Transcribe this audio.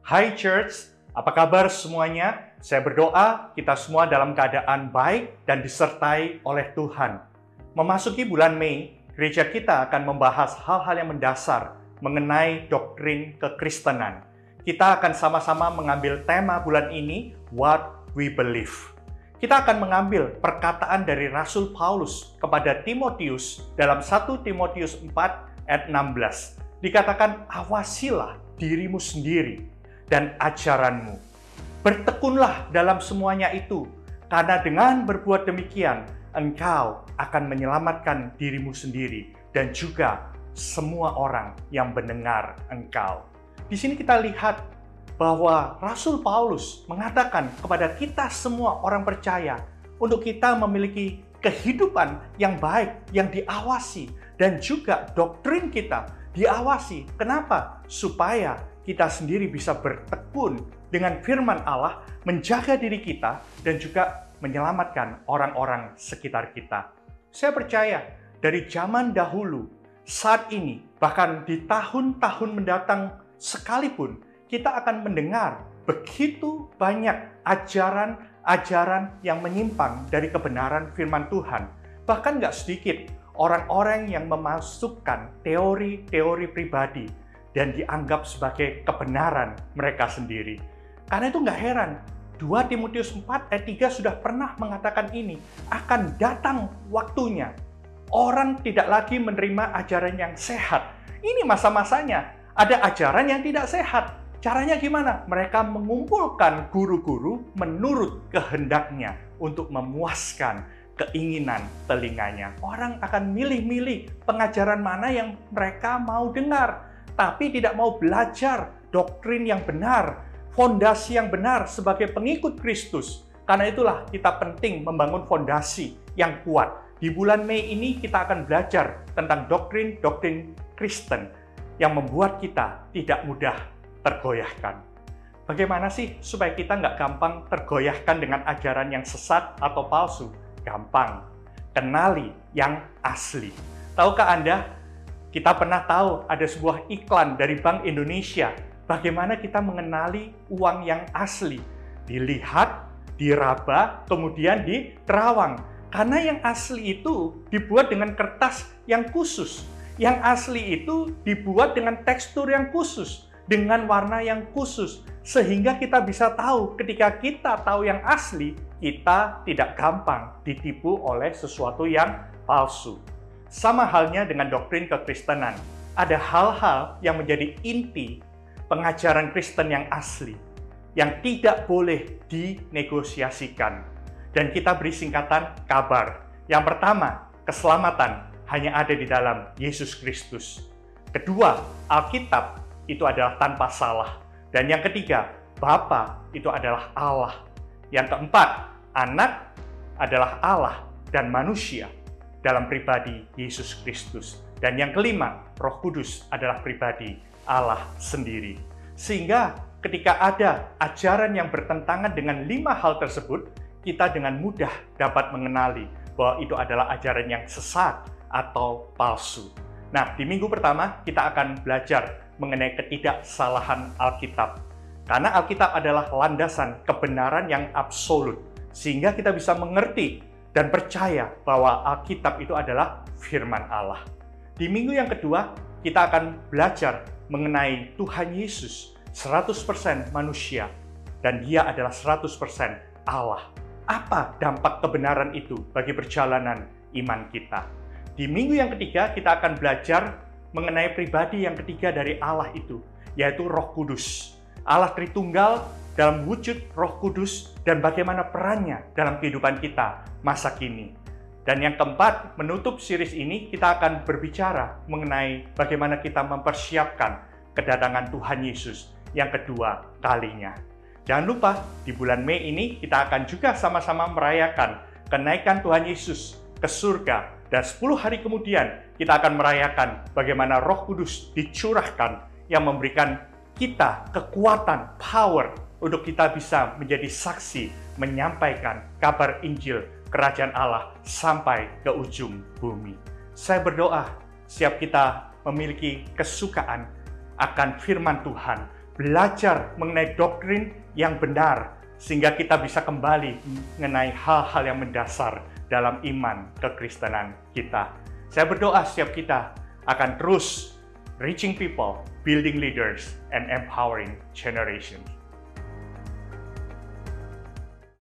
Hai Church, apa kabar semuanya? Saya berdoa kita semua dalam keadaan baik dan disertai oleh Tuhan. Memasuki bulan Mei, gereja kita akan membahas hal-hal yang mendasar mengenai doktrin kekristenan. Kita akan sama-sama mengambil tema bulan ini, What We Believe. Kita akan mengambil perkataan dari Rasul Paulus kepada Timotius dalam 1 Timotius 4 ayat 16. Dikatakan, awasilah dirimu sendiri dan ajaranmu. Bertekunlah dalam semuanya itu, karena dengan berbuat demikian, engkau akan menyelamatkan dirimu sendiri dan juga semua orang yang mendengar engkau. Di sini kita lihat bahwa Rasul Paulus mengatakan kepada kita semua orang percaya untuk kita memiliki kehidupan yang baik, yang diawasi, dan juga doktrin kita diawasi. Kenapa? Supaya kita sendiri bisa bertekun dengan firman Allah, menjaga diri kita, dan juga menyelamatkan orang-orang sekitar kita. Saya percaya dari zaman dahulu, saat ini, bahkan di tahun-tahun mendatang sekalipun, kita akan mendengar begitu banyak ajaran-ajaran yang menyimpang dari kebenaran firman Tuhan. Bahkan nggak sedikit orang-orang yang memasukkan teori-teori pribadi dan dianggap sebagai kebenaran mereka sendiri. Karena itu nggak heran, 2 Timotius 4 ayat 3 sudah pernah mengatakan ini, akan datang waktunya. Orang tidak lagi menerima ajaran yang sehat. Ini masa-masanya, ada ajaran yang tidak sehat. Caranya gimana? Mereka mengumpulkan guru-guru menurut kehendaknya untuk memuaskan keinginan telinganya. Orang akan milih-milih pengajaran mana yang mereka mau dengar, tapi tidak mau belajar doktrin yang benar, fondasi yang benar sebagai pengikut Kristus. Karena itulah kita penting membangun fondasi yang kuat. Di bulan Mei ini kita akan belajar tentang doktrin-doktrin Kristen yang membuat kita tidak mudah tergoyahkan. Bagaimana sih supaya kita nggak gampang tergoyahkan dengan ajaran yang sesat atau palsu? Gampang. Kenali yang asli. Tahukah Anda? Kita pernah tahu ada sebuah iklan dari Bank Indonesia. Bagaimana kita mengenali uang yang asli? Dilihat, diraba, kemudian diterawang. Karena yang asli itu dibuat dengan kertas yang khusus. Yang asli itu dibuat dengan tekstur yang khusus, dengan warna yang khusus. Sehingga kita bisa tahu ketika kita tahu yang asli, kita tidak gampang ditipu oleh sesuatu yang palsu. Sama halnya dengan doktrin kekristenan. Ada hal-hal yang menjadi inti pengajaran Kristen yang asli, yang tidak boleh dinegosiasikan. Dan kita beri singkatan kabar. Yang pertama, keselamatan hanya ada di dalam Yesus Kristus. Kedua, Alkitab itu adalah tanpa salah. Dan yang ketiga, Bapa itu adalah Allah. Yang keempat, Anak adalah Allah dan manusia dalam pribadi Yesus Kristus. Dan yang kelima, Roh Kudus adalah pribadi Allah sendiri. Sehingga ketika ada ajaran yang bertentangan dengan 5 hal tersebut, kita dengan mudah dapat mengenali bahwa itu adalah ajaran yang sesat atau palsu. Nah, di minggu pertama kita akan belajar mengenai ketidaksalahan Alkitab. Karena Alkitab adalah landasan kebenaran yang absolut. Sehingga kita bisa mengerti dan percaya bahwa Alkitab itu adalah firman Allah. Di minggu yang kedua, kita akan belajar mengenai Tuhan Yesus, 100% manusia, dan Dia adalah 100% Allah. Apa dampak kebenaran itu bagi perjalanan iman kita? Di minggu yang ketiga, kita akan belajar mengenai pribadi yang ketiga dari Allah itu, yaitu Roh Kudus. Allah Tritunggal dalam wujud Roh Kudus dan bagaimana perannya dalam kehidupan kita masa kini. Dan yang keempat, menutup series ini, kita akan berbicara mengenai bagaimana kita mempersiapkan kedatangan Tuhan Yesus yang kedua kalinya. Jangan lupa, di bulan Mei ini kita akan juga sama-sama merayakan kenaikan Tuhan Yesus ke surga. Dan 10 hari kemudian, kita akan merayakan bagaimana Roh Kudus dicurahkan yang memberikan kita kekuatan, power, untuk kita bisa menjadi saksi, menyampaikan kabar Injil Kerajaan Allah sampai ke ujung bumi. Saya berdoa, setiap kita memiliki kesukaan akan firman Tuhan, belajar mengenai doktrin yang benar, sehingga kita bisa kembali mengenai hal-hal yang mendasar dalam iman kekristenan kita. Saya berdoa setiap kita akan terus reaching people, building leaders, and empowering generations.